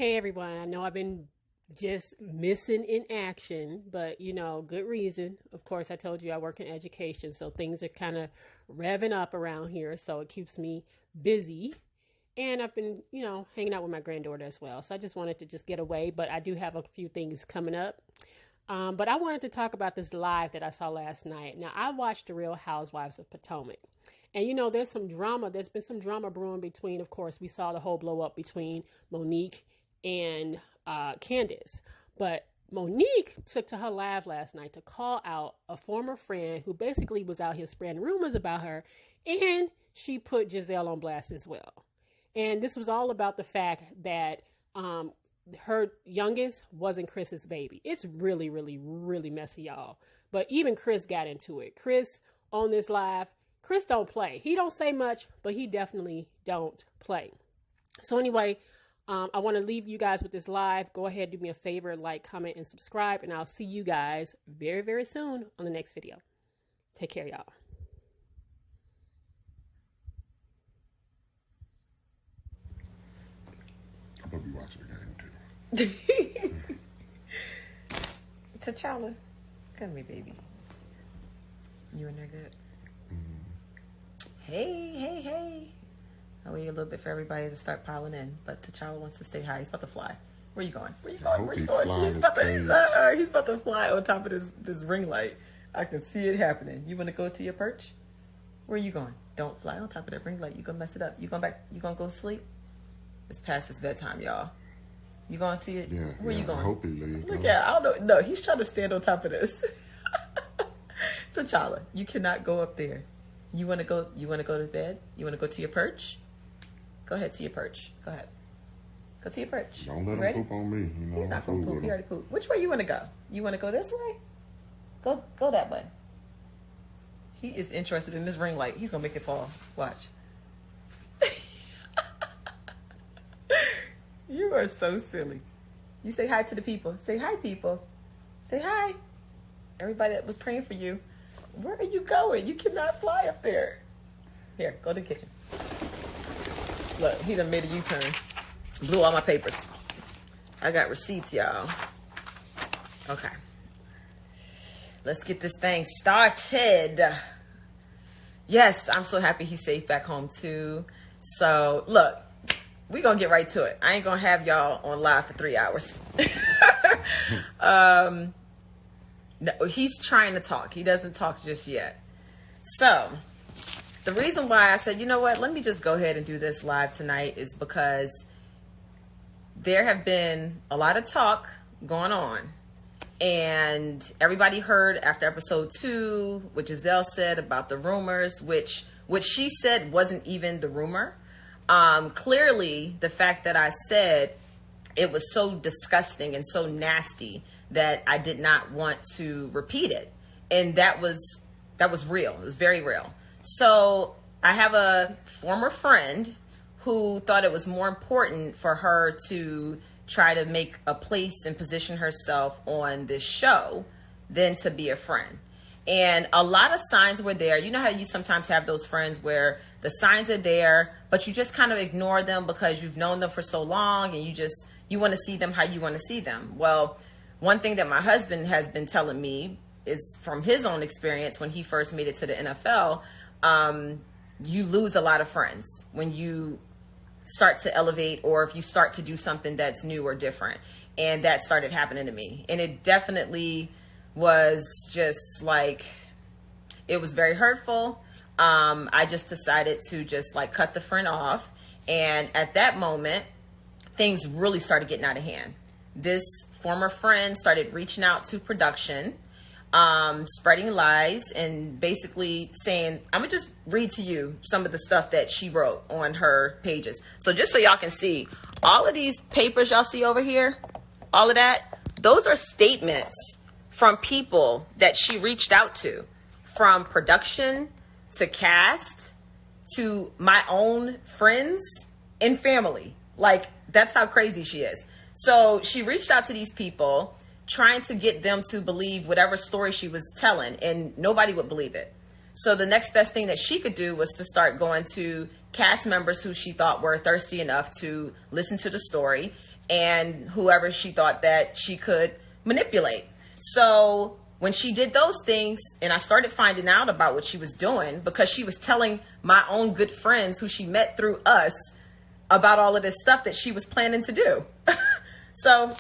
Hey everyone, I know I've been just missing in action, but good reason. Of course, I told you I work in education, so things are kind of revving up around here, so it keeps me busy. And I've been, hanging out with my granddaughter as well. So I just wanted to just get away, but I do have a few things coming up. But I wanted to talk about this live that I saw last night. Now, I watched The Real Housewives of Potomac. And, there's some drama. There's been some drama brewing between, of course, we saw the whole blow up between Monique and Candace. But Monique took to her live last night to call out a former friend who basically was out here spreading rumors about her. And she put Giselle on blast as well. And this was all about the fact that her youngest wasn't Chris's baby. It's really, really, really messy, y'all. But even Chris got into it. Chris on this live, Chris don't play. He don't say much, but he definitely don't play. So anyway, I want to leave you guys with this live. Go ahead, do me a favor, like, comment, and subscribe. And I'll see you guys very, very soon on the next video. Take care, y'all. I'll be watching the game too. T'Challa, come here, baby. You in there good? Hey. I'll wait a little bit for everybody to start piling in, but T'Challa wants to say hi. He's about to fly. Where you going? Where you going? He's about to fly on top of this ring light. I can see it happening. You want to go to your perch? Where you going? Don't fly on top of that ring light. You gonna mess it up. You going back? You gonna go to sleep? It's past his bedtime, y'all. You going to your... Yeah, where you going? I hope he leaves. Look at, I don't know. No, he's trying to stand on top of this. T'Challa, you cannot go up there. You want to go to bed? You want to go to your perch? Go ahead to your perch. Go ahead. Go to your perch. Don't let him poop on me. He's not going to poop. He already pooped. Which way you want to go? You want to go this way? Go that way. He is interested in this ring light. He's going to make it fall. Watch. You are so silly. You say hi to the people. Say hi, people. Say hi. Everybody that was praying for you. Where are you going? You cannot fly up there. Here, go to the kitchen. Look, he done made a U-turn. Blew all my papers. I got receipts, y'all. Okay. Let's get this thing started. Yes, I'm so happy he's safe back home, too. So, look. We're going to get right to it. I ain't going to have y'all on live for 3 hours. No, he's trying to talk. He doesn't talk just yet. So, the reason why I said, you know what, let me just go ahead and do this live tonight is because there have been a lot of talk going on. And everybody heard after episode 2 what Giselle said about the rumors, which what she said wasn't even the rumor. Clearly, the fact that I said it was so disgusting and so nasty that I did not want to repeat it. And that was real. It was very real. So I have a former friend who thought it was more important for her to try to make a place and position herself on this show than to be a friend. And a lot of signs were there. You know how you sometimes have those friends where the signs are there, but you just kind of ignore them because you've known them for so long and you want to see them how you want to see them. Well, one thing that my husband has been telling me is from his own experience when he first made it to the NFL, you lose a lot of friends when you start to elevate or if you start to do something that's new or different. And that started happening to me. And it definitely was just like, it was very hurtful. I just decided to just like cut the friend off. And at that moment, things really started getting out of hand. This former friend started reaching out to production, spreading lies and basically saying, I'm gonna just read to you some of the stuff that she wrote on her pages. So just so y'all can see, all of these papers y'all see over here, all of that, those are statements from people that she reached out to, from production to cast to my own friends and family. Like, that's how crazy she is. So she reached out to these people trying to get them to believe whatever story she was telling, and nobody would believe it. So the next best thing that she could do was to start going to cast members who she thought were thirsty enough to listen to the story and whoever she thought that she could manipulate. So when she did those things and I started finding out about what she was doing, because she was telling my own good friends who she met through us about all of this stuff that she was planning to do. So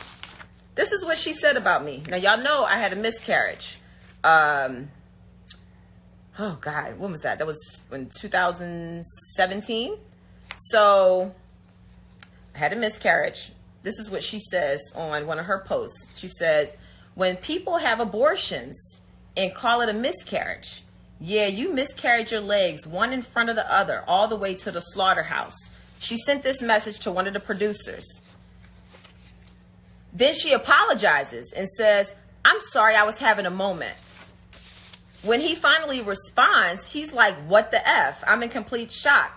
this is what she said about me. Now, y'all know I had a miscarriage. Oh God, when was that? That was in 2017. So I had a miscarriage. This is what she says on one of her posts. She says, when people have abortions and call it a miscarriage, yeah, you miscarried your legs, one in front of the other, all the way to the slaughterhouse. She sent this message to one of the producers. Then she apologizes and says, I'm sorry, I was having a moment. When he finally responds, he's like, what the F? I'm in complete shock.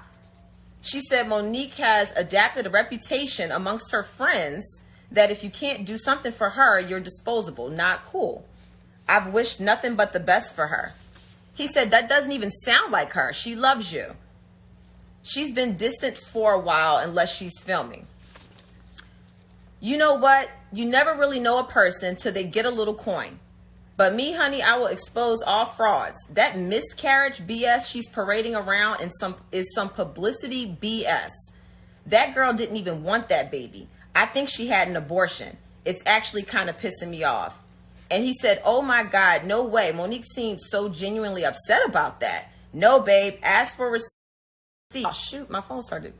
She said Monique has adapted a reputation amongst her friends that if you can't do something for her, you're disposable. Not cool. I've wished nothing but the best for her. He said, that doesn't even sound like her. She loves you. She's been distant for a while unless she's filming. You know what? You never really know a person till they get a little coin. But me, honey, I will expose all frauds. That miscarriage BS she's parading around is some publicity BS. That girl didn't even want that baby. I think she had an abortion. It's actually kind of pissing me off. And he said, oh my God, no way. Monique seemed so genuinely upset about that. No, babe, ask for receipt. Oh, shoot, my phone started.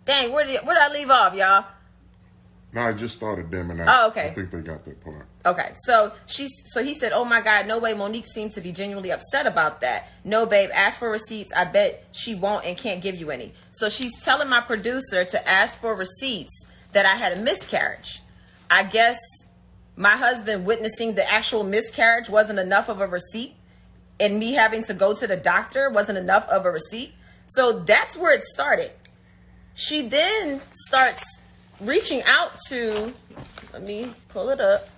Dang, where did I leave off, y'all? No, I just started dimming out. Oh, okay. I think they got that part. Okay, so he said, oh my God, no way. Monique seemed to be genuinely upset about that. No, babe, ask for receipts. I bet she won't and can't give you any. So she's telling my producer to ask for receipts that I had a miscarriage. I guess my husband witnessing the actual miscarriage wasn't enough of a receipt, and me having to go to the doctor wasn't enough of a receipt. So that's where it started. She then starts reaching out to, let me pull it up,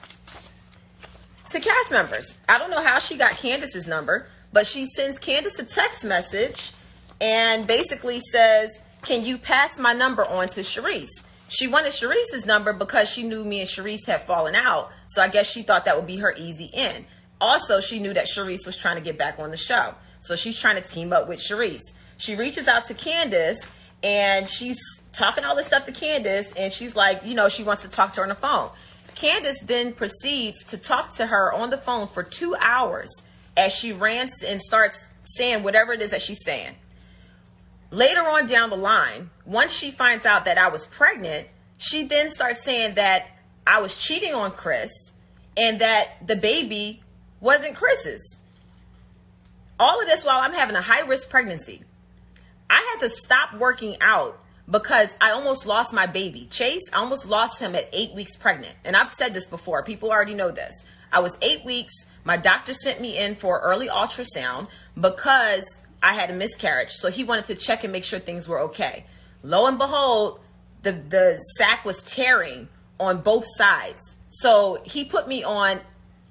to cast members. I don't know how she got Candace's number, but she sends Candace a text message and basically says, can you pass my number on to Sharice? She wanted Sharice's number because she knew me and Sharice had fallen out. So I guess she thought that would be her easy in. Also, she knew that Sharice was trying to get back on the show. So she's trying to team up with Sharice. She reaches out to Candace and she's talking all this stuff to Candace. And she's like, you know, she wants to talk to her on the phone. Candace then proceeds to talk to her on the phone for 2 hours as she rants and starts saying whatever it is that she's saying. Later on down the line, once she finds out that I was pregnant, she then starts saying that I was cheating on Chris and that the baby wasn't Chris's. All of this while I'm having a high-risk pregnancy. I had to stop working out because I almost lost my baby. Chase, I almost lost him at 8 weeks pregnant. And I've said this before. People already know this. I was 8 weeks. My doctor sent me in for early ultrasound because I had a miscarriage. So he wanted to check and make sure things were okay. Lo and behold, the sac was tearing on both sides. So he put me on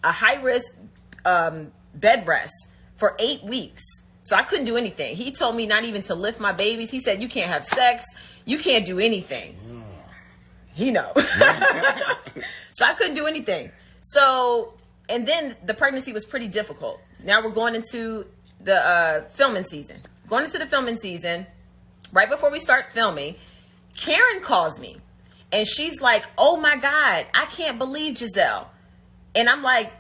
a high-risk bed rest for 8 weeks. So I couldn't do anything. He told me not even to lift my babies. He said, you can't have sex. You can't do anything. He know. So I couldn't do anything. So, and then the pregnancy was pretty difficult. Now we're going into the filming season. Going into the filming season, right before we start filming, Karen calls me. And she's like, oh my God, I can't believe Giselle. And I'm like,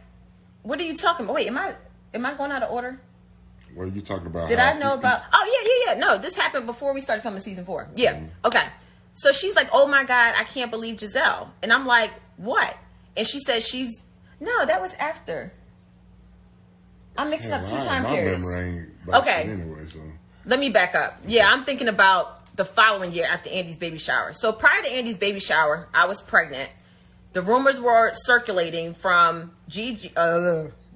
what are you talking about? Wait, am I going out of order? What are you talking about? Did I know about? Oh, yeah. No, this happened before we started filming season 4. Yeah. Mm-hmm. Okay. So she's like, oh my God, I can't believe Giselle. And I'm like, what? And she says no, that was after. I'm mixing up 2 time periods. Okay. Anyway, so. Let me back up. Yeah, I'm thinking about the following year after Andy's baby shower. So prior to Andy's baby shower, I was pregnant. The rumors were circulating from Gigi,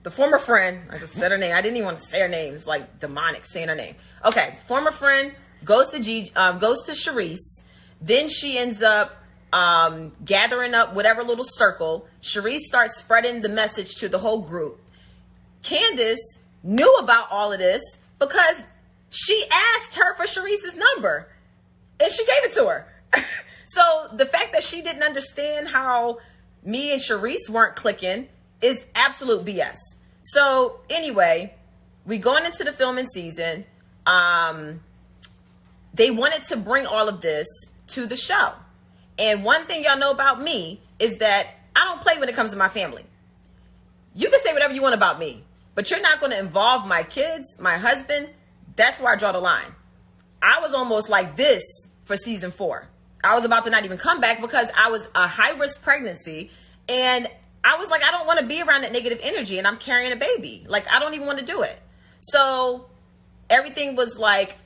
the former friend. I just said her name. I didn't even want to say her name. It's like demonic saying her name. Okay, former friend goes to Sharice. Then she ends up gathering up whatever little circle. Sharice starts spreading the message to the whole group. Candace knew about all of this because she asked her for Sharice's number and she gave it to her. So the fact that she didn't understand how me and Sharice weren't clicking is absolute BS. So anyway, we going into the filming season. They wanted to bring all of this to the show. And one thing y'all know about me is that I don't play when it comes to my family. You can say whatever you want about me, but you're not going to involve my kids, my husband. That's where I draw the line. I was almost like this for season 4. I was about to not even come back because I was a high-risk pregnancy. And I was like, I don't want to be around that negative energy, and I'm carrying a baby. Like, I don't even want to do it. So everything was like,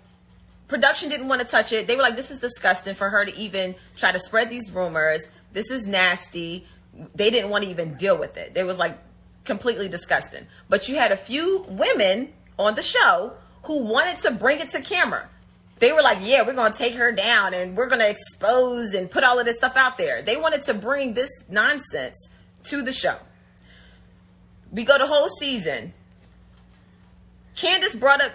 production didn't want to touch it. They were like, this is disgusting for her to even try to spread these rumors. This is nasty. They didn't want to even deal with it. They was like completely disgusting. But you had a few women on the show who wanted to bring it to camera. They were like, yeah, we're going to take her down and we're going to expose and put all of this stuff out there. They wanted to bring this nonsense to the show. We go the whole season. Candace brought up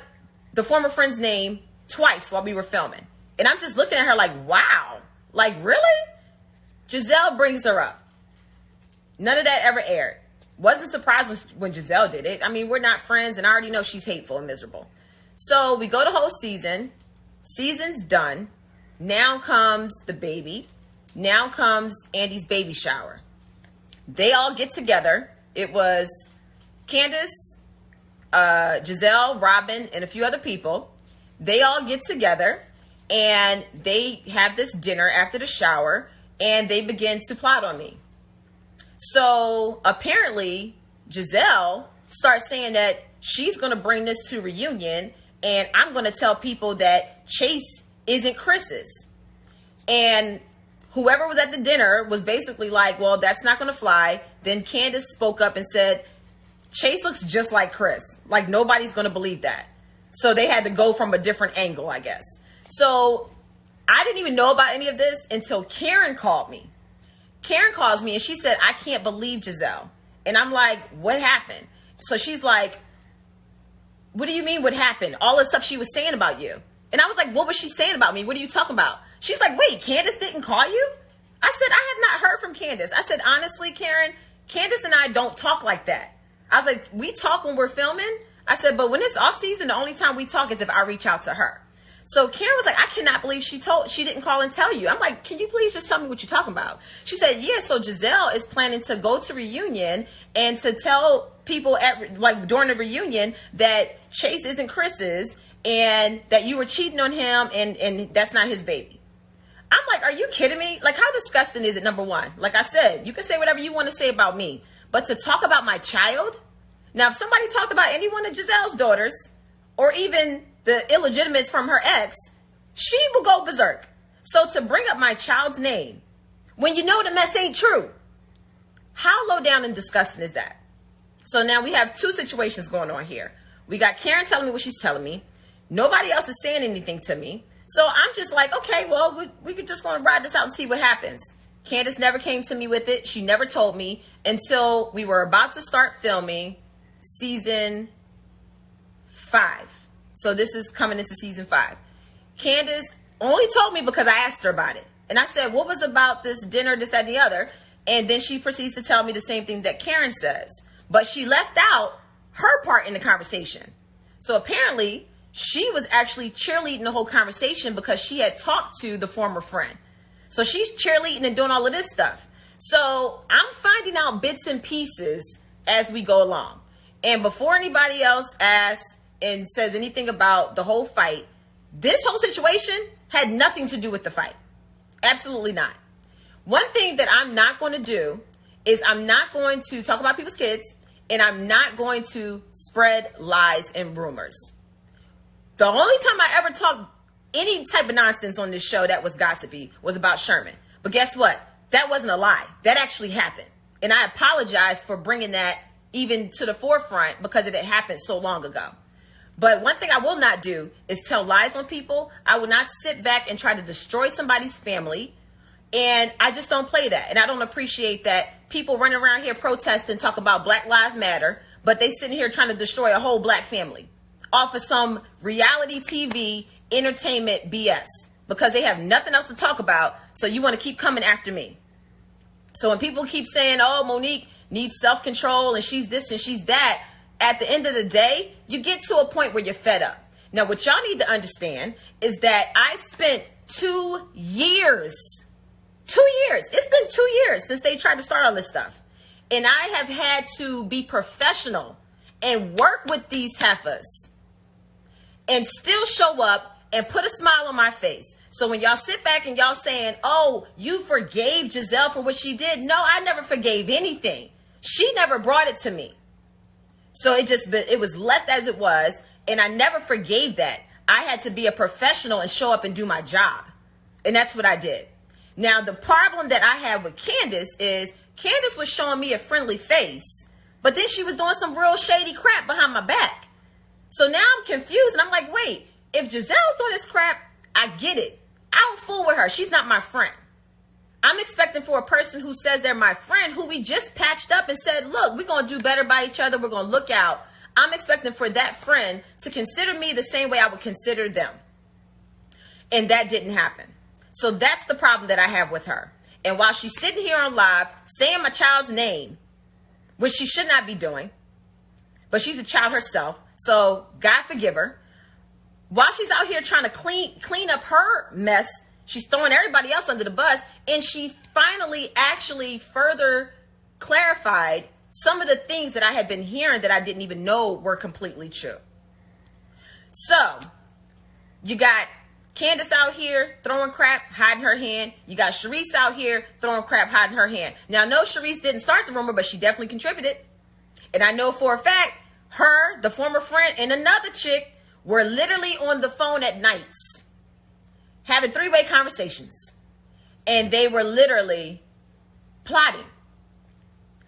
the former friend's name twice while we were filming. And I'm just looking at her like, wow, like really? Giselle brings her up. None of that ever aired. Wasn't surprised when Giselle did it. I mean, we're not friends and I already know she's hateful and miserable. So we go the whole season. Season's done. Now comes the baby. Now comes Andy's baby shower. They all get together. It was Candace, Giselle, Robin, and a few other people. They all get together and they have this dinner after the shower and they begin to plot on me. So apparently Giselle starts saying that she's going to bring this to reunion and I'm going to tell people that Chase isn't Chris's. And whoever was at the dinner was basically like, well, that's not going to fly. Then Candace spoke up and said, Chase looks just like Chris. Like nobody's going to believe that. So they had to go from a different angle, I guess. So I didn't even know about any of this until Karen called me. Karen calls me and she said, I can't believe Giselle. And I'm like, what happened? So she's like, what do you mean what happened? All the stuff she was saying about you. And I was like, what was she saying about me? What are you talking about? She's like, wait, Candace didn't call you? I said, I have not heard from Candace. I said, honestly, Karen, Candace and I don't talk like that. I was like, we talk when we're filming. I said, but when it's off season, the only time we talk is if I reach out to her. So Karen was like, I cannot believe she didn't call and tell you. I'm like, can you please just tell me what you're talking about? She said, yeah, so Giselle is planning to go to reunion and to tell people during the reunion that Chase isn't Chris's and that you were cheating on him and that's not his baby. I'm like, are you kidding me? Like, how disgusting is it, number one? Like I said, you can say whatever you want to say about me, but to talk about my child? Now, if somebody talked about any one of Giselle's daughters or even the illegitimates from her ex, she will go berserk. So to bring up my child's name when you know the mess ain't true, how low down and disgusting is that? So now we have two situations going on here. We got Karen telling me what she's telling me. Nobody else is saying anything to me. So I'm just like, okay, well, we could just going to ride this out and see what happens. Candace never came to me with it. She never told me until we were about to start filming season 5. So this is coming into season 5. Candace only told me because I asked her about it. And I said, what was about this dinner, this, that, and the other? And then she proceeds to tell me the same thing that Karen says. But she left out her part in the conversation. So apparently she was actually cheerleading the whole conversation because she had talked to the former friend. So she's cheerleading and doing all of this stuff. So I'm finding out bits and pieces as we go along. And before anybody else asks and says anything about the whole fight, this whole situation had nothing to do with the fight. Absolutely not. One thing that I'm not going to do is I'm not going to talk about people's kids and I'm not going to spread lies and rumors. The only time I ever talked any type of nonsense on this show that was gossipy was about Sherman. But guess what? That wasn't a lie. That actually happened. And I apologize for bringing that even to the forefront because it had happened so long ago. But one thing I will not do is tell lies on people. I will not sit back and try to destroy somebody's family. And I just don't play that. And I don't appreciate that people running around here protesting, talk about Black Lives Matter, but they sitting here trying to destroy a whole black family off of some reality TV entertainment BS. because they have nothing else to talk about. So you want to keep coming after me. So when people keep saying, oh, Monique needs self-control and she's this and she's that, at the end of the day, you get to a point where you're fed up. Now, what y'all need to understand is that I spent 2 years. 2 years. It's been 2 years since they tried to start all this stuff. And I have had to be professional and work with these heifers and still show up and put a smile on my face. So when y'all sit back and y'all saying, oh, you forgave Giselle for what she did. No, I never forgave anything. She never brought it to me. So it was left as it was. And I never forgave that. I had to be a professional and show up and do my job. And that's what I did. Now, the problem that I had with Candace is Candace was showing me a friendly face, but then she was doing some real shady crap behind my back. So now I'm confused and I'm like, wait, if Giselle's doing this crap, I get it. I don't fool with her. She's not my friend. I'm expecting for a person who says they're my friend, who we just patched up and said, look, we're going to do better by each other. We're going to look out. I'm expecting for that friend to consider me the same way I would consider them. And that didn't happen. So that's the problem that I have with her. And while she's sitting here on live saying my child's name, which she should not be doing, but she's a child herself, so God forgive her. While she's out here trying to clean up her mess, she's throwing everybody else under the bus, and she finally actually further clarified some of the things that I had been hearing that I didn't even know were completely true. So you got Candace out here throwing crap, hiding her hand. You got Sharice out here throwing crap, hiding her hand. Now, no, Sharice didn't start the rumor, but she definitely contributed. And I know for a fact, her, the former friend, and another chick were literally on the phone at nights having three-way conversations. And they were literally plotting.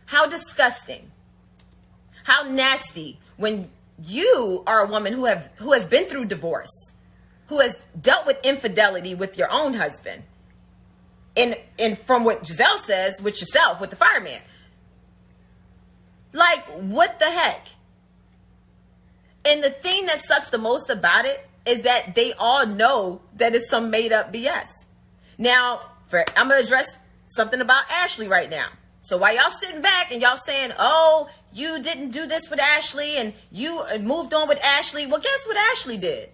How disgusting. How nasty when you are a woman who has been through divorce, who has dealt with infidelity with your own husband. And from what Giselle says, with yourself, with the fireman. Like, what the heck? And the thing that sucks the most about it is that they all know that it's some made up BS. Now, I'm going to address something about Ashley right now. So while y'all sitting back and y'all saying, oh, you didn't do this with Ashley and you moved on with Ashley. Well, guess what Ashley did?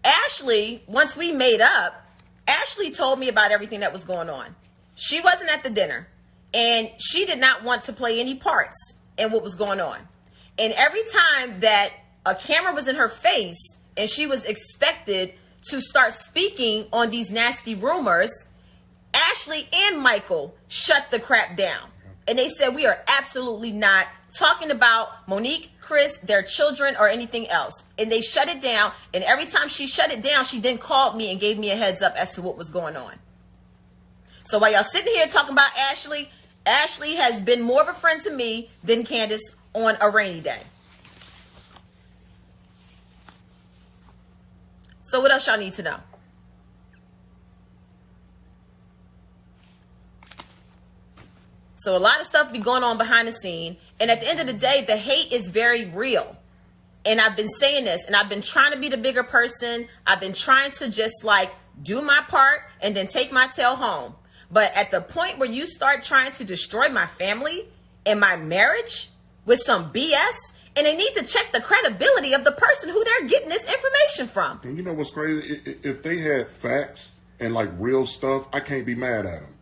Ashley, once we made up, Ashley told me about everything that was going on. She wasn't at the dinner and she did not want to play any parts in what was going on. And every time that a camera was in her face and she was expected to start speaking on these nasty rumors, Ashley and Michael shut the crap down. And they said, we are absolutely not talking about Monique, Chris, their children, or anything else. And they shut it down. And every time she shut it down, she then called me and gave me a heads up as to what was going on. So while y'all sitting here talking about Ashley, Ashley has been more of a friend to me than Candace on a rainy day. So what else y'all need to know? So a lot of stuff be going on behind the scene. And at the end of the day, the hate is very real. And I've been saying this and I've been trying to be the bigger person. I've been trying to just like do my part and then take my tail home. But at the point where you start trying to destroy my family and my marriage with some BS, and they need to check the credibility of the person who they're getting this information from. And you know what's crazy? If they had facts and like real stuff, I can't be mad at them.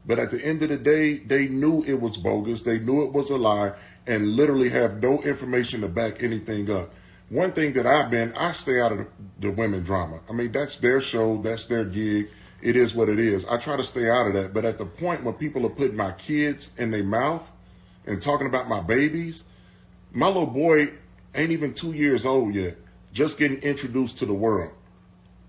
But at the end of the day, they knew it was bogus. They knew it was a lie and literally have no information to back anything up. One thing that I stay out of the women drama. I mean, that's their show. That's their gig. It is what it is. I try to stay out of that. But at the point when people are putting my kids in their mouth and talking about my babies, my little boy ain't even 2 years old yet, just getting introduced to the world.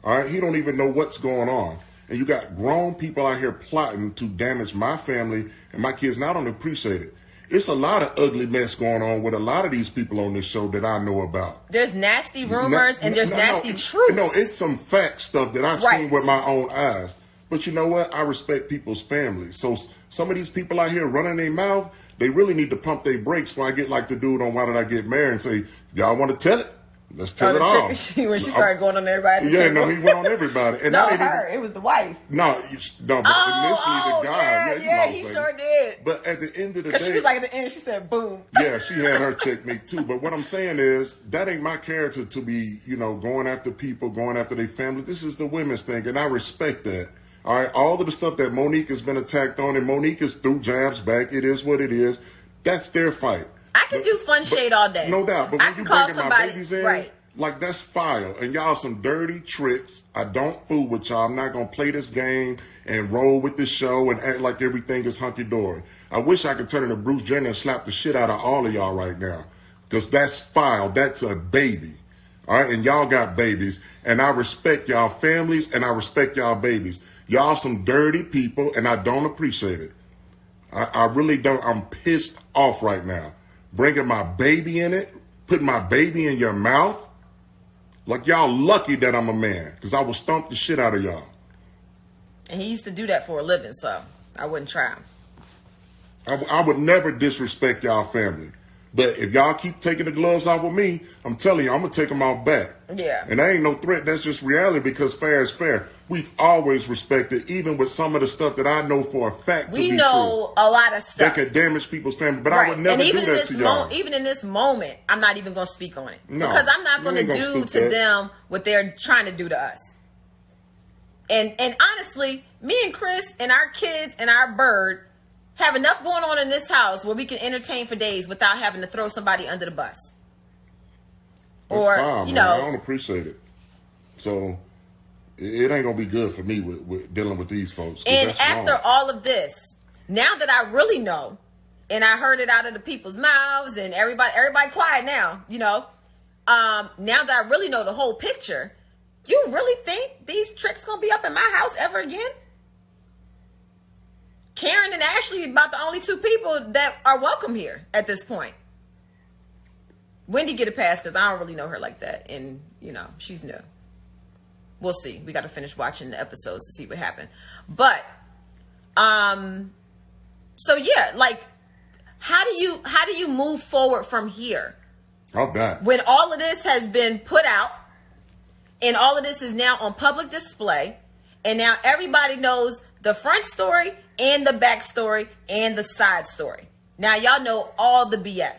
All right. He don't even know what's going on. And you got grown people out here plotting to damage my family and my kids. And I don't appreciate it. It's a lot of ugly mess going on with a lot of these people on this show that I know about. There's nasty rumors and there's nasty truths. No, it's some fact stuff that I've seen with my own eyes. But you know what? I respect people's families. So some of these people out here running their mouth, they really need to pump their brakes before I get like the dude on Why Did I Get Married and say, y'all want to tell it? Let's tell it off. When she started going on everybody. Yeah, no, he went on everybody. And no, it was the wife. No, but initially the guy. Yeah, he sure did. But at the end of the day, because she was like at the end, she said, "Boom." Yeah, she had her checkmate too. But what I'm saying is that ain't my character to be, going after people, going after their family. This is the women's thing, and I respect that. All right, all of the stuff that Monique has been attacked on, and Monique is through jabs back. It is what it is. That's their fight. I can do fun shade all day. No doubt. But I when you call bringing my babies in, right. like that's fire. And y'all some dirty tricks. I don't fool with y'all. I'm not going to play this game and roll with this show and act like everything is hunky-dory. I wish I could turn into Bruce Jenner and slap the shit out of all of y'all right now. Because that's foul. That's a baby. All right? And y'all got babies. And I respect y'all families and I respect y'all babies. Y'all some dirty people and I don't appreciate it. I really don't. I'm pissed off right now. Bringing my baby in it, putting my baby in your mouth. Like y'all lucky that I'm a man, because I will stomp the shit out of y'all. And he used to do that for a living, so I wouldn't try him. I would never disrespect y'all family. But if y'all keep taking the gloves off of me, I'm telling you, I'm going to take them all back. Yeah. And that ain't no threat. That's just reality, because fair is fair. We've always respected, even with some of the stuff that I know for a fact to be true. We know a lot of stuff. That could damage people's family. But I would never do that to y'all. Even in this moment, I'm not even going to speak on it. No, because I'm not going to do to them what they're trying to do to us. And honestly, me and Chris and our kids and our bird have enough going on in this house where we can entertain for days without having to throw somebody under the bus. That's fine, man. I don't appreciate it. So it ain't gonna be good for me with dealing with these folks. And after all of this, now that I really know, and I heard it out of the people's mouths, and everybody quiet now, now that I really know the whole picture, you really think these tricks gonna be up in my house ever again? Karen and Ashley are about the only two people that are welcome here at this point. Wendy get a pass because I don't really know her like that. And, she's new. We'll see. We got to finish watching the episodes to see what happened. But, so yeah, like, how do you move forward from here? I'll die. When all of this has been put out and all of this is now on public display, and now everybody knows the front story and the back story and the side story. Now y'all know all the BS.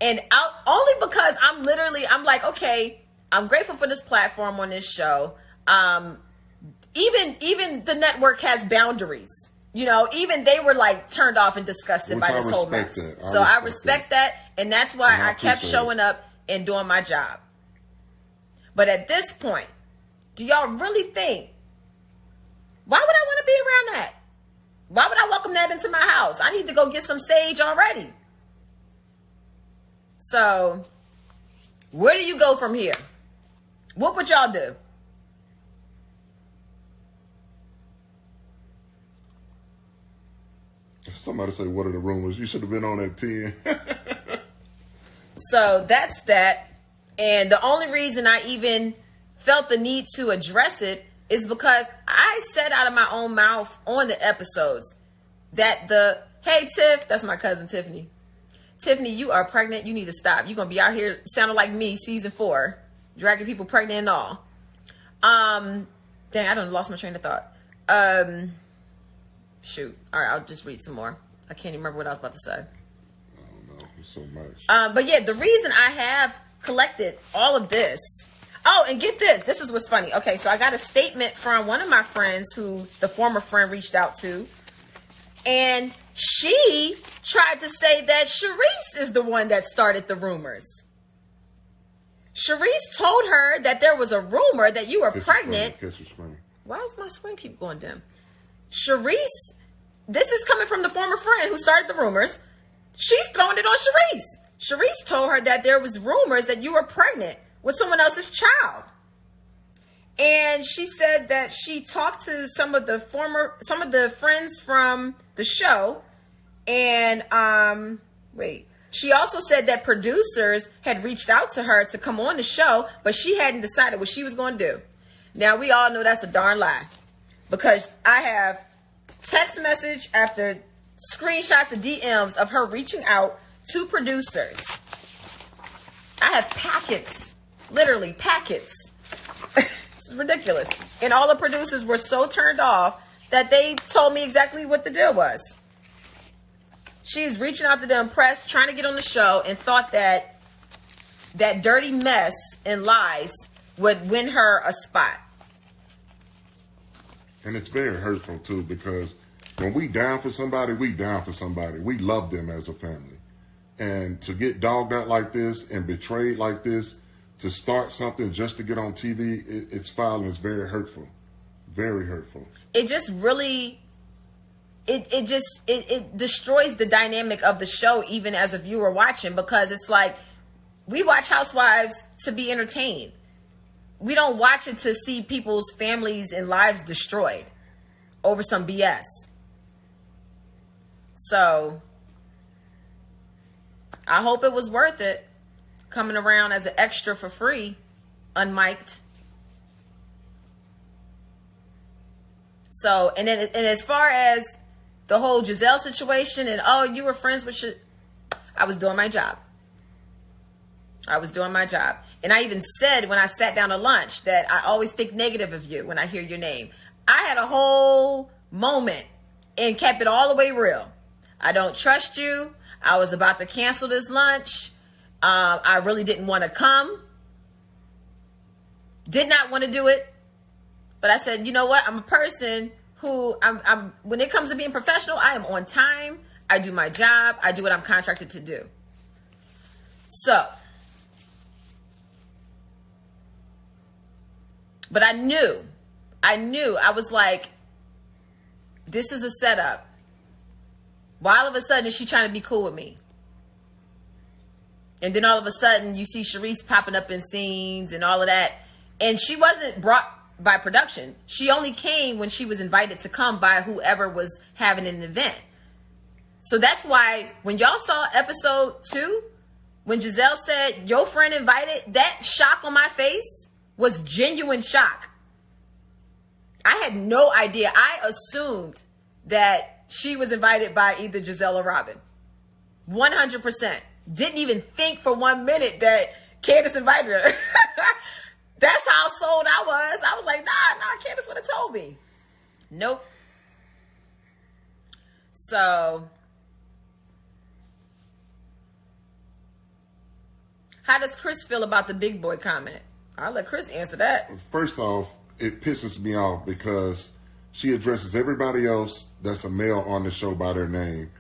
And only because I'm like, okay, I'm grateful for this platform on this show. Even the network has boundaries. Even they were like turned off and disgusted by this whole mess. So I respect that. And that's why I kept showing up and doing my job. But at this point, do y'all really think, why would I want to be around that? Why would I welcome that into my house? I need to go get some sage already. So, where do you go from here? What would y'all do? Somebody say, what are the rumors? You should have been on at 10. So, that's that. And the only reason I even felt the need to address it is because I said out of my own mouth on the episodes that hey, Tiff, that's my cousin Tiffany. Tiffany, you are pregnant. You need to stop. You're going to be out here sounding like me, season 4, dragging people pregnant and all. Dang, I done lost my train of thought. Shoot. All right, I'll just read some more. I can't even remember what I was about to say. I don't know. There's so much. But yeah, the reason I have collected all of this. Oh, and get this. This is what's funny. Okay, so I got a statement from one of my friends who the former friend reached out to. And she tried to say that Sharice is the one that started the rumors. Sharice told her that there was a rumor that you were pregnant. Why does my screen keep going dim? Sharice, this is coming from the former friend who started the rumors. She's throwing it on Sharice. Sharice told her that there was rumors that you were pregnant with someone else's child. And she said that she talked to some of the friends from the show. And, she also said that producers had reached out to her to come on the show, but she hadn't decided what she was going to do. Now, we all know that's a darn lie, because I have text message after screenshots of DMs of her reaching out to producers I have packets, literally packets. It's ridiculous. And all the producers were so turned off that they told me exactly what the deal was. She's reaching out to the press, trying to get on the show, and thought that that dirty mess and lies would win her a spot. And it's very hurtful, too, because when we down for somebody, we down for somebody. We love them as a family. And to get dogged out like this and betrayed like this, to start something just to get on TV, it's foul and it's very hurtful. Very hurtful. It just really, it destroys the dynamic of the show, even as a viewer watching, because it's like, we watch Housewives to be entertained. We don't watch it to see people's families and lives destroyed over some BS. So I hope it was worth it, coming around as an extra for free, unmiked. So, and as far as the whole Giselle situation and, oh, you were friends with I was doing my job. I was doing my job. And I even said when I sat down to lunch that I always think negative of you when I hear your name. I had a whole moment and kept it all the way real. I don't trust you. I was about to cancel this lunch. I really didn't want to come. Did not want to do it. But I said, you know what? I'm a person who, I'm when it comes to being professional, I am on time. I do my job. I do what I'm contracted to do. So, but I knew, I was like, this is a setup. Why all of a sudden is she trying to be cool with me? And then all of a sudden you see Sharice popping up in scenes and all of that. And she wasn't brought by production. She only came when she was invited to come by whoever was having an event. So that's why when y'all saw episode 2, when Giselle said, your friend invited, that shock on my face was genuine shock. I had no idea. I assumed that she was invited by either Giselle or Robin. 100%. Didn't even think for 1 minute that Candace invited her. That's how sold I was. I was like, nah, Candace would have told me. Nope. So, how does Chris feel about the big boy comment? I'll let Chris answer that. First off, it pisses me off because she addresses everybody else that's a male on the show by their name.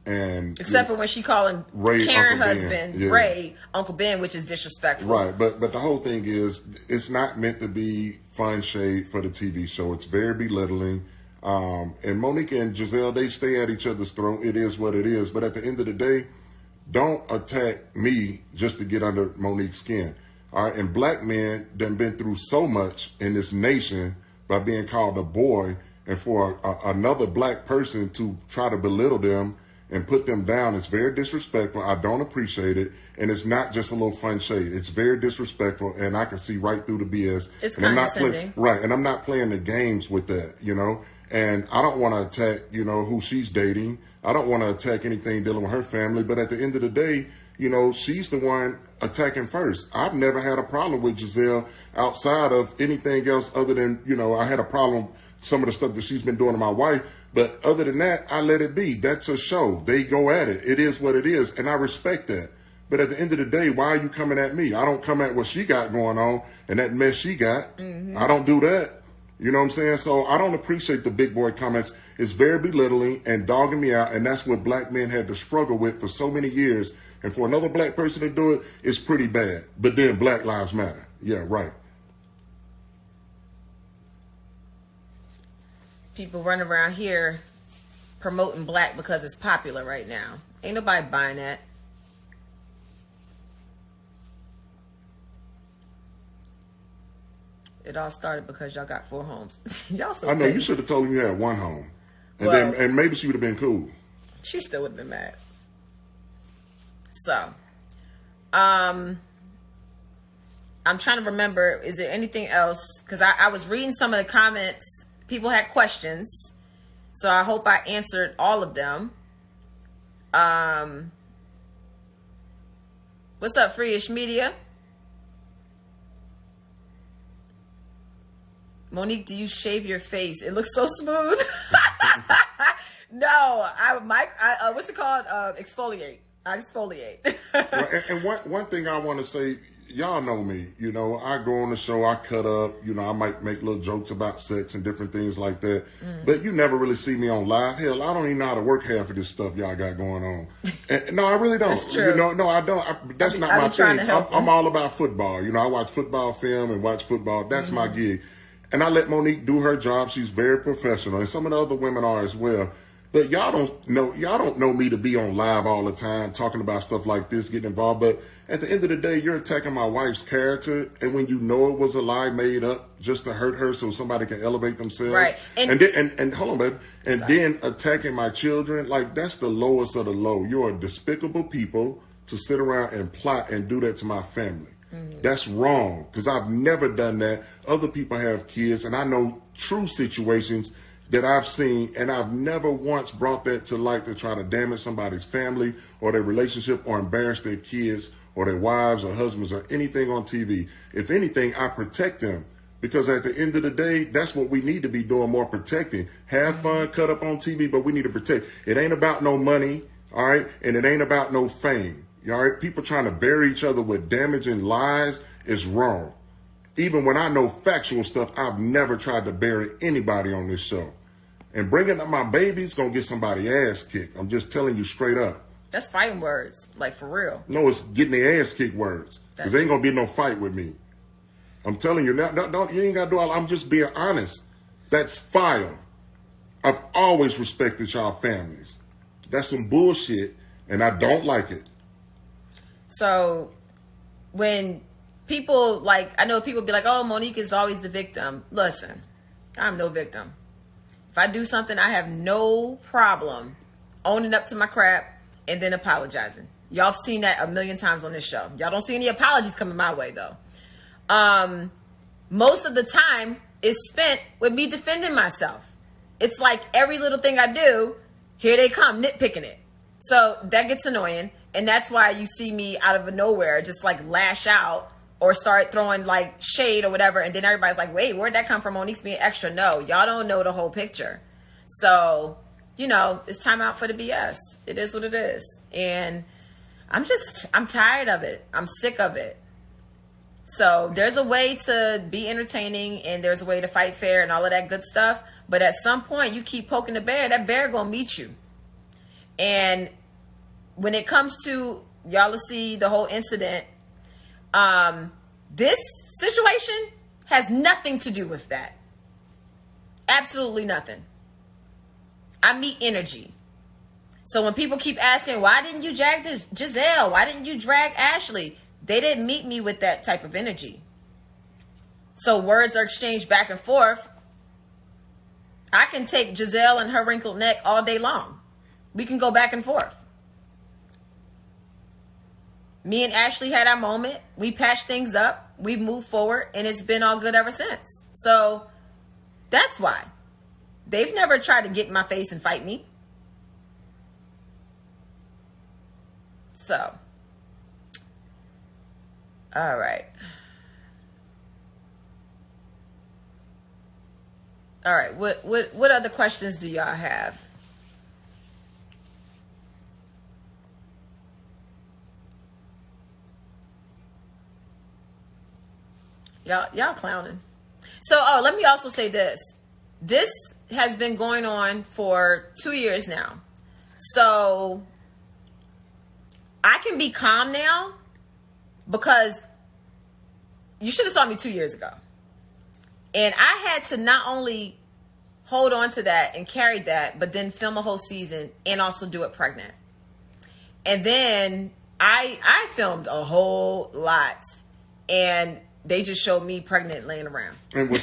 And except for when she calling Ray, Karen Uncle husband, Ben. Ray, Uncle Ben, which is disrespectful. Right, but the whole thing is, it's not meant to be fun shade for the TV show. It's very belittling. And Monique and Giselle, they stay at each other's throat. It is what it is. But at the end of the day, don't attack me just to get under Monique's skin. All right, and black men done been through so much in this nation by being called a boy, and for another black person to try to belittle them and put them down is very disrespectful. I don't appreciate it. And it's not just a little fun shade. It's very disrespectful, and I can see right through the BS. It's and condescending. And I'm not playing the games with that, you know. And I don't want to attack, you know, who she's dating. I don't want to attack anything dealing with her family. But at the end of the day, you know, she's the one attacking first. I've never had a problem with Giselle outside of anything else other than, you know, I had a problem some of the stuff that she's been doing to my wife. But other than that, I let it be. That's a show. They go at it. It is what it is. And I respect that. But at the end of the day, why are you coming at me? I don't come at what she got going on and that mess she got. Mm-hmm. I don't do that. You know what I'm saying? So I don't appreciate the big boy comments. It's very belittling and dogging me out. And that's what black men had to struggle with for so many years. And for another black person to do it, it's pretty bad. But then Black Lives Matter. Yeah, right. People running around here promoting black because it's popular right now. Ain't nobody buying that. It all started because y'all got 4 homes. Y'all so I know, petty. you should have told me you had 1 home. And then maybe she would have been cool. She still would have been mad. So, I'm trying to remember, is there anything else? Because I was reading some of the comments. People had questions. So I hope I answered all of them. Was What's up, Freeish Media? Monique, do you shave your face? It looks so smooth. No, what's it called? Exfoliate. I exfoliate. Well, and one thing I want to say, y'all know me. You know, I go on the show, I cut up. You know, I might make little jokes about sex and different things like that. But you never really see me on live. Hell, I don't even know how to work half of this stuff y'all got going on. And, no, I really don't. That's true. You know, no, I don't. That's not my thing. I'm all about football. You know, I watch football film and watch football. That's my gig. And I let Monique do her job. She's very professional, and some of the other women are as well. But y'all don't know me to be on live all the time talking about stuff like this, getting involved. But at the end of the day, you're attacking my wife's character, and when you know it was a lie made up just to hurt her so somebody can elevate themselves, right? And hold on, baby, and then attacking my children, like that's the lowest of the low. You're a despicable people to sit around and plot and do that to my family. That's wrong, because I've never done that. Other people have kids, and I know true situations that I've seen, and I've never once brought that to light to try to damage somebody's family or their relationship or embarrass their kids or their wives or husbands or anything on TV. If anything, I protect them, because at the end of the day, that's what we need to be doing, more protecting. Have fun, cut up on TV, but we need to protect. It ain't about no money, all right? And it ain't about no fame. All right, people trying to bury each other with damaging lies is wrong. Even when I know factual stuff, I've never tried to bury anybody on this show. And bringing up my baby's gonna get somebody ass kicked. I'm just telling you straight up. That's fighting words, like for real. No, it's getting the ass kicked words. Because there ain't gonna be no fight with me. I'm telling you, don't you ain't gotta do all. I'm just being honest. That's fire. I've always respected y'all families. That's some bullshit, and I don't like it. So when people, like, I know people be like, oh, Monique is always the victim. Listen, I'm no victim. If I do something, I have no problem owning up to my crap and then apologizing. Y'all have seen that a million times on this show. Y'all don't see any apologies coming my way, though. Most of the time is spent with me defending myself. It's like every little thing I do, here they come, nitpicking it. So that gets annoying. And that's why you see me out of nowhere just like lash out or start throwing like shade or whatever. And then everybody's like, wait, where'd that come from? Monique's being extra. No, y'all don't know the whole picture. So, you know, it's time out for the BS. It is what it is. And I'm tired of it. I'm sick of it. So there's a way to be entertaining and there's a way to fight fair and all of that good stuff. But at some point you keep poking the bear, that bear gonna meet you. And when it comes to, y'all will see the whole incident, this situation has nothing to do with that. Absolutely nothing. I meet energy. So when people keep asking, why didn't you drag this Giselle? Why didn't you drag Ashley? They didn't meet me with that type of energy. So words are exchanged back and forth. I can take Giselle and her wrinkled neck all day long. We can go back and forth. Me and Ashley had our moment. We patched things up. We've moved forward, and it's been all good ever since. So that's why. They've never tried to get in my face and fight me. So, all right. All right. What other questions do y'all have? Y'all clowning. So, let me also say this. This has been going on for 2 years now. So, I can be calm now because you should have saw me 2 years ago. And I had to not only hold on to that and carry that, but then film a whole season and also do it pregnant. And then I filmed a whole lot. And they just showed me pregnant laying around. And but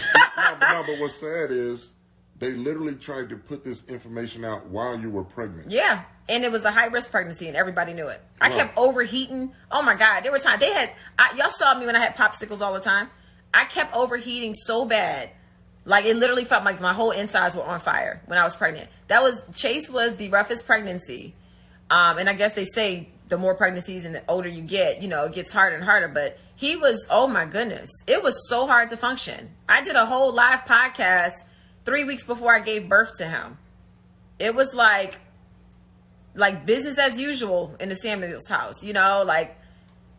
what's sad is they literally tried to put this information out while you were pregnant. Yeah. And it was a high-risk pregnancy, and everybody knew it. I kept overheating. Oh, my God. There were times. Y'all saw me when I had popsicles all the time. I kept overheating so bad. Like, it literally felt like my whole insides were on fire when I was pregnant. Chase was the roughest pregnancy. And I guess they say the more pregnancies and the older you get, it gets harder and harder. But he was, oh my goodness, it was so hard to function. I did a whole live podcast 3 weeks before I gave birth to him. It was like business as usual in the Samuels house, like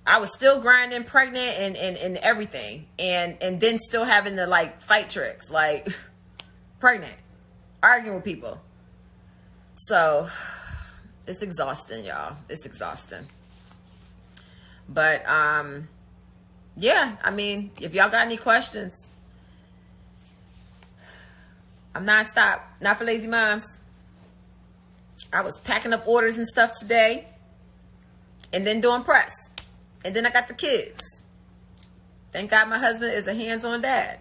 I was still grinding, pregnant and everything. And then still having to like fight tricks, like pregnant, arguing with people. So it's exhausting, y'all. It's exhausting. But, yeah, I mean, if y'all got any questions, I'm nonstop. Not for lazy moms. I was packing up orders and stuff today. And then doing press. And then I got the kids. Thank God my husband is a hands-on dad.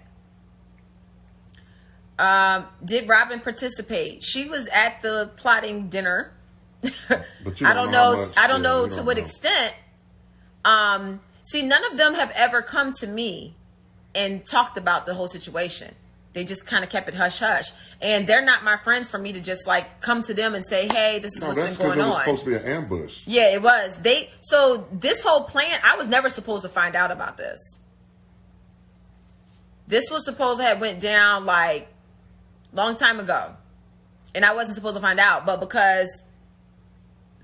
Did Robin participate? She was at the plotting dinner. But you I don't know. I don't know to what extent. See, none of them have ever come to me and talked about the whole situation. They just kind of kept it hush hush, and they're not my friends for me to just like come to them and say, "Hey, this is what's been going on." It was supposed to be an ambush. Yeah, it was. So this whole plan, I was never supposed to find out about this. This was supposed to have went down like long time ago, and I wasn't supposed to find out. But because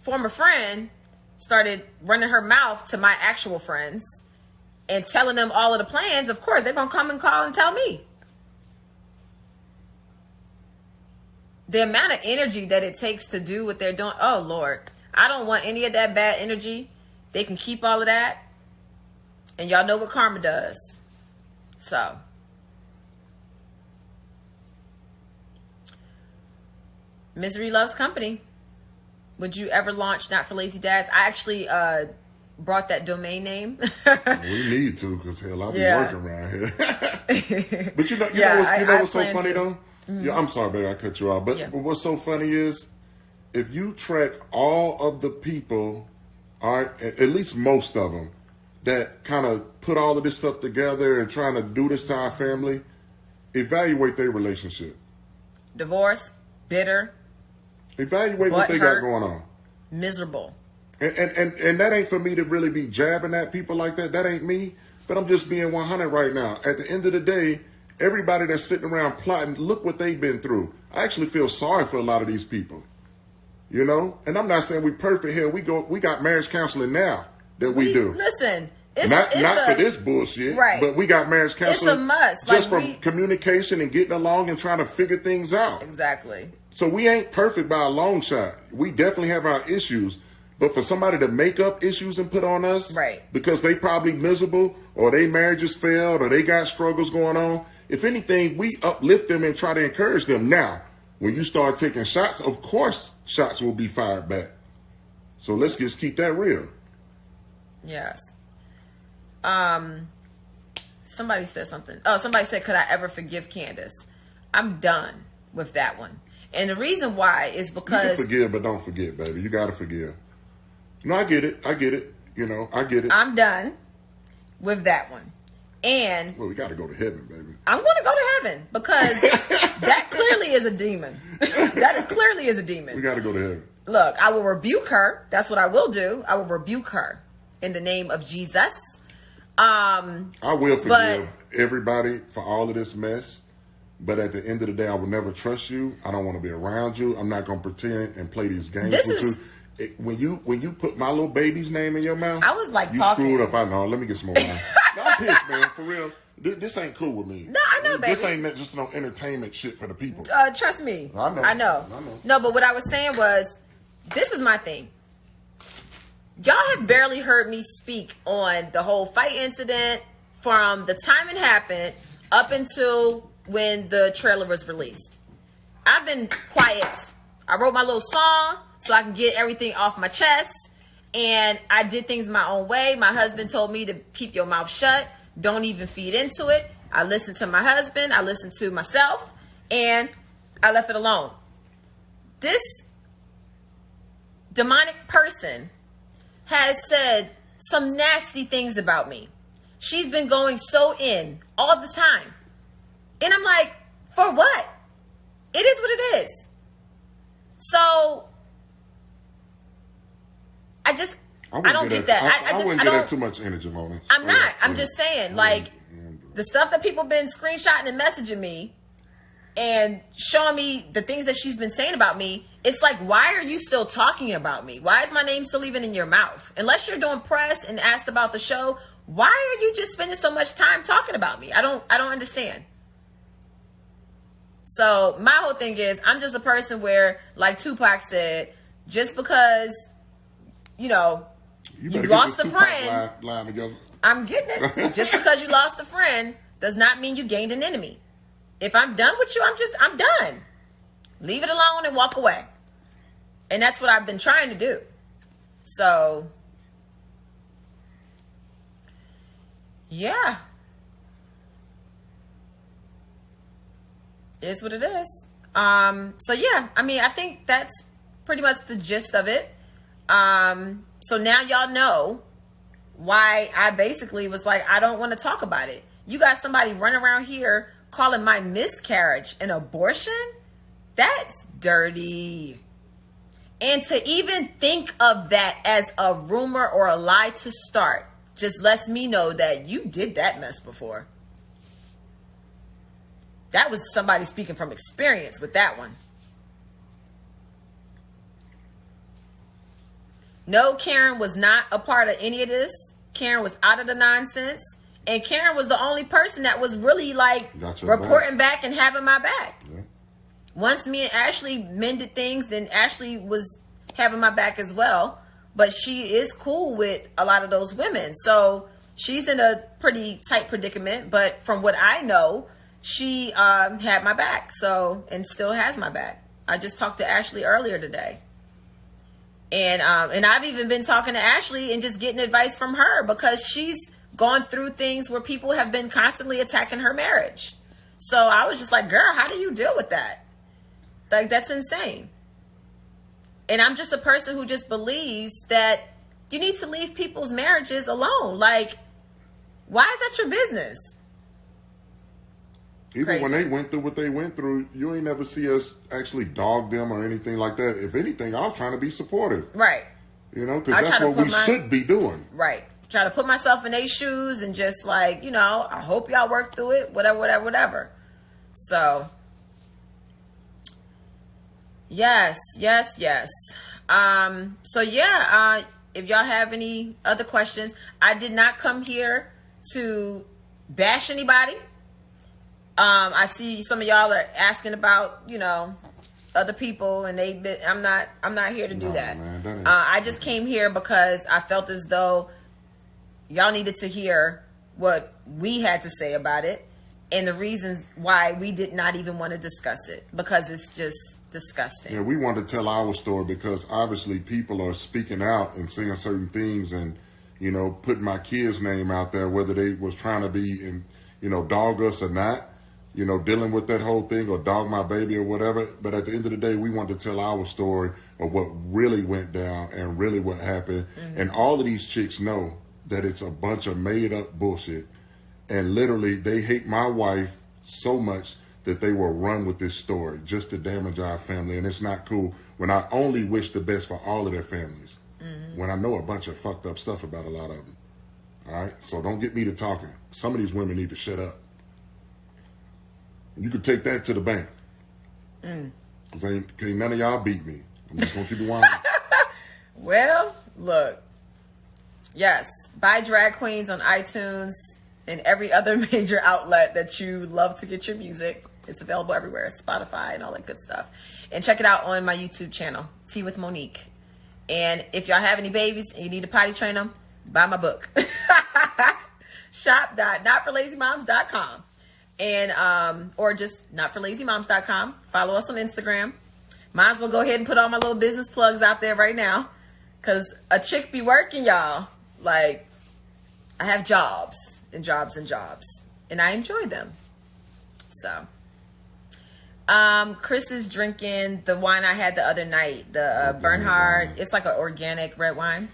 former friend started running her mouth to my actual friends and telling them all of the plans, of course they're gonna come and call and tell me. The amount of energy that it takes to do what they're doing. Oh, Lord. I don't want any of that bad energy. They can keep all of that. And y'all know what karma does. So. Misery loves company. Would you ever launch Not for Lazy Dads? I actually brought that domain name. We need to, because hell, I'll be working around here. But you know what's so funny though? Mm-hmm. Yeah, I'm sorry, baby, I cut you off. But what's so funny is, if you track all of the people, all right, at least most of them, that kind of put all of this stuff together and trying to do this to our family, evaluate their relationship. Divorce, bitter. Evaluate what they got going on. Miserable. And that ain't for me to really be jabbing at people like that. That ain't me. But I'm just being 100 right now. At the end of the day, everybody that's sitting around plotting, look what they've been through. I actually feel sorry for a lot of these people, And I'm not saying we perfect here. We got marriage counseling now that we do. Listen, not for this bullshit, right? But we got marriage counseling. It's a must, just from communication and getting along and trying to figure things out. Exactly. So we ain't perfect by a long shot. We definitely have our issues. But for somebody to make up issues and put on us, right? Because they probably miserable or their marriages failed or they got struggles going on. If anything, we uplift them and try to encourage them. Now, when you start taking shots, of course, shots will be fired back. So let's just keep that real. Yes. Somebody said something. Oh, somebody said, could I ever forgive Candace? I'm done with that one. And the reason why is because... You can forgive, but don't forget, baby. You got to forgive. No, I get it. I get it. I get it. I'm done with that one. And well, we got to go to heaven, baby. I'm going to go to heaven because that clearly is a demon. That clearly is a demon. We got to go to heaven. Look, I will rebuke her. That's what I will do. I will rebuke her in the name of Jesus. I will forgive everybody for all of this mess. But at the end of the day, I will never trust you. I don't want to be around you. I'm not going to pretend and play these games with you. When you put my little baby's name in your mouth, I was like, you talking. Screwed up. I know. Let me get some more wine. No, I'm pissed, man. For real. This ain't cool with me. No, I know, baby. This ain't just no entertainment shit for the people. Trust me. I know. No, but what I was saying was, this is my thing. Y'all have barely heard me speak on the whole fight incident from the time it happened up until when the trailer was released. I've been quiet. I wrote my little song so I can get everything off my chest. And I did things my own way. My husband told me to keep your mouth shut. Don't even feed into it. I listened to my husband. I listened to myself. And I left it alone. This demonic person has said some nasty things about me. She's been going so in all the time. And I'm like, for what? It is what it is. So I don't get that. I wouldn't give that too much energy, Moni. I'm not. I'm just saying, like, the stuff that people been screenshotting and messaging me and showing me the things that she's been saying about me, it's like, why are you still talking about me? Why is my name still even in your mouth? Unless you're doing press and asked about the show, why are you just spending so much time talking about me? I don't understand. So my whole thing is, I'm just a person where, like Tupac said, just because, you lost a friend, line together. I'm getting it. Just because you lost a friend does not mean you gained an enemy. If I'm done with you, I'm done. Leave it alone and walk away. And that's what I've been trying to do. So, yeah. It is what it is. So yeah, I mean, I think that's pretty much the gist of it. So now y'all know why I basically was like, I don't want to talk about it. You got somebody running around here calling my miscarriage an abortion? That's dirty. And to even think of that as a rumor or a lie to start just lets me know that you did that mess before. That was somebody speaking from experience with that one. No, Karen was not a part of any of this. Karen was out of the nonsense. And Karen was the only person that was really like reporting back and having my back. Yeah. Once me and Ashley mended things, then Ashley was having my back as well. But she is cool with a lot of those women. So she's in a pretty tight predicament. But from what I know, she had my back. So, and still has my back. I just talked to Ashley earlier today. And I've even been talking to Ashley and just getting advice from her because she's gone through things where people have been constantly attacking her marriage. So I was just like, girl, how do you deal with that? Like, that's insane. And I'm just a person who just believes that you need to leave people's marriages alone. Like, why is that your business? Even when they went through what they went through, you ain't never see us actually dog them or anything like that. If anything, I was trying to be supportive. Right. Because that's what we should be doing. Right. Try to put myself in their shoes and just like, I hope y'all work through it, whatever. So, yes. So yeah, if y'all have any other questions, I did not come here to bash anybody. I see some of y'all are asking about, other people, and I'm not here to do that. Man, I just came here because I felt as though y'all needed to hear what we had to say about it and the reasons why we did not even want to discuss it, because it's just disgusting. Yeah, we want to tell our story because obviously people are speaking out and saying certain things and, putting my kid's name out there, whether they was trying to be and, dog us or not. Dealing with that whole thing or dog my baby or whatever. But at the end of the day, we want to tell our story of what really went down and really what happened. Mm-hmm. And all of these chicks know that it's a bunch of made up bullshit. And literally, they hate my wife so much that they will run with this story just to damage our family. And it's not cool when I only wish the best for all of their families. Mm-hmm. When I know a bunch of fucked up stuff about a lot of them. All right? So don't get me to talking. Some of these women need to shut up. You could take that to the bank. Because ain't none of y'all beat me. I'm just going to keep it 100. Well, look. Yes. Buy Drag Queens on iTunes and every other major outlet that you love to get your music. It's available everywhere. Spotify and all that good stuff. And check it out on my YouTube channel, Tea with Monique. And if y'all have any babies and you need to potty train them, buy my book. Shop.notforlazymoms.com. And or just notforlazymoms.com. Follow us on Instagram. Might as well go ahead and put all my little business plugs out there right now, because a chick be working, y'all. Like, I have jobs and jobs and jobs, and I enjoy them. So Chris is drinking the wine I had the other night, the Bernhard. It's like an organic red wine.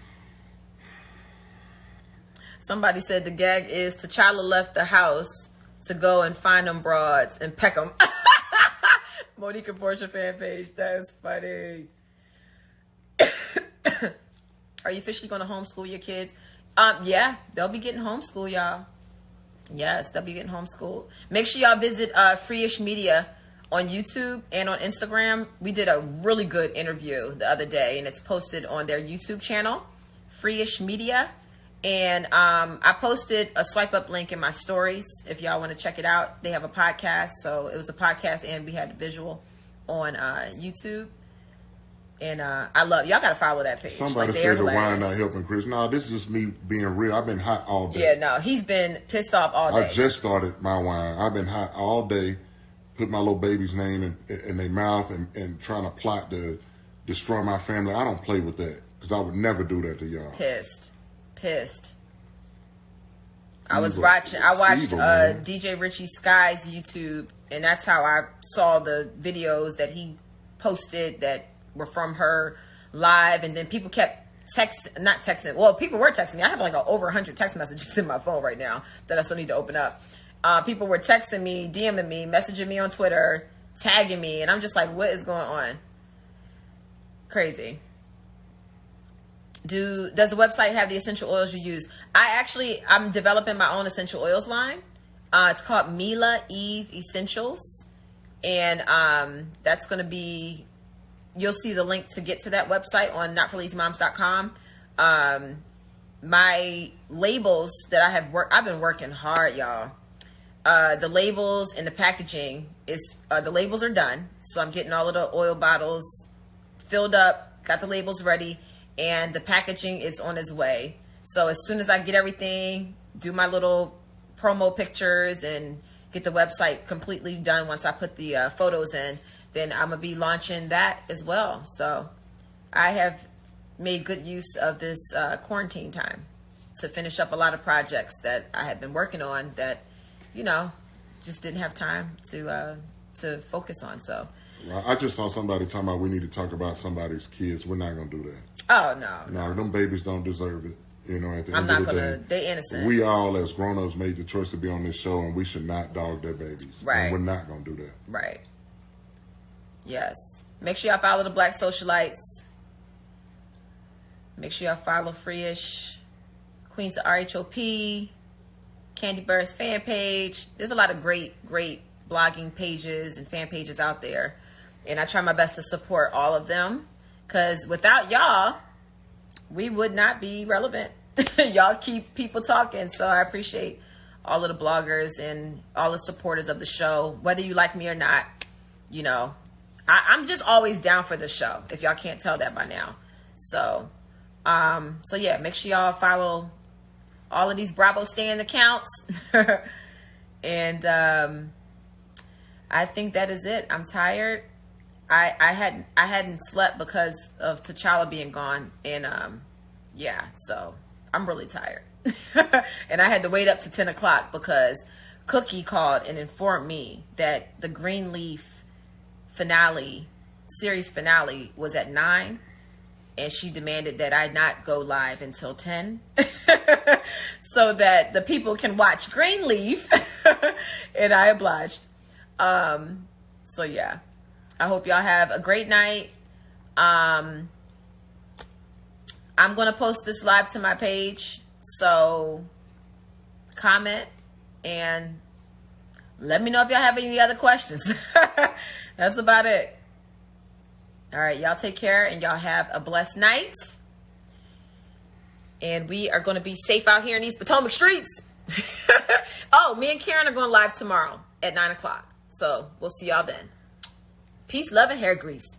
Somebody said the gag is T'Challa left the house to go and find them broads and peck them. Monique and Portia fan page. That is funny. Are you officially going to homeschool your kids? Yeah, they'll be getting homeschooled, y'all. Yes, they'll be getting homeschooled. Make sure y'all visit Free-ish Media on YouTube and on Instagram. We did a really good interview the other day, and it's posted on their YouTube channel, Free-ish Media. And I posted a swipe up link in my stories if y'all want to check it out. They have a podcast, so it was a podcast and we had the visual on YouTube. And I love y'all. Got to follow that page. Somebody said the wine not helping Chris. No, this is just me being real. I've been hot all day. Yeah, no, he's been pissed off all day. I just started my wine. I've been hot all day. Put my little baby's name in their mouth and trying to plot to destroy my family. I don't play with that because I would never do that to y'all. Pissed. I was watching. I watched DJ Richie Sky's YouTube, and that's how I saw the videos that he posted that were from her live. And then people kept not texting. Well, people were texting me. I have like over 100 text messages in my phone right now that I still need to open up. People were texting me, DMing me, messaging me on Twitter, tagging me, and I'm just like, what is going on? Crazy. Does the website have the essential oils you use? I'm developing my own essential oils line. It's called Mila Eve Essentials. And that's going to be, you'll see the link to get to that website on notforlazymoms.com. My labels that I've been working hard, y'all. The labels and the packaging the labels are done. So I'm getting all of the oil bottles filled up, got the labels ready. And the packaging is on its way. So as soon as I get everything, do my little promo pictures and get the website completely done once I put the photos in, then I'm going to be launching that as well. So I have made good use of this quarantine time to finish up a lot of projects that I had been working on that, just didn't have time to focus on. So I just saw somebody talking about we need to talk about somebody's kids. We're not going to do that. Oh, no. No, them babies don't deserve it. At the I'm end not of the gonna. day, They innocent. we all as grown-ups made the choice to be on this show, and we should not dog their babies. Right. And we're not going to do that. Right. Yes. Make sure y'all follow the Black Socialites. Make sure y'all follow Free-ish, Queens of RHOP, Candy Bird's fan page. There's a lot of great blogging pages and fan pages out there. And I try my best to support all of them. Because without y'all, we would not be relevant. Y'all keep people talking. So I appreciate all of the bloggers and all the supporters of the show. Whether you like me or not, I'm just always down for the show. If y'all can't tell that by now. So yeah, make sure y'all follow all of these Bravo Stan accounts. And I think that is it. I'm tired. I hadn't slept because of T'Challa being gone, and so I'm really tired. And I had to wait up to 10 o'clock because Cookie called and informed me that the Greenleaf series finale was at 9, and she demanded that I not go live until 10 so that the people can watch Greenleaf. And I obliged. So yeah, I hope y'all have a great night. I'm going to post this live to my page. So comment and let me know if y'all have any other questions. That's about it. All right, y'all take care and y'all have a blessed night. And we are going to be safe out here in these Potomac streets. Oh, me and Karen are going live tomorrow at 9 o'clock. So we'll see y'all then. Peace, love, and hair grease.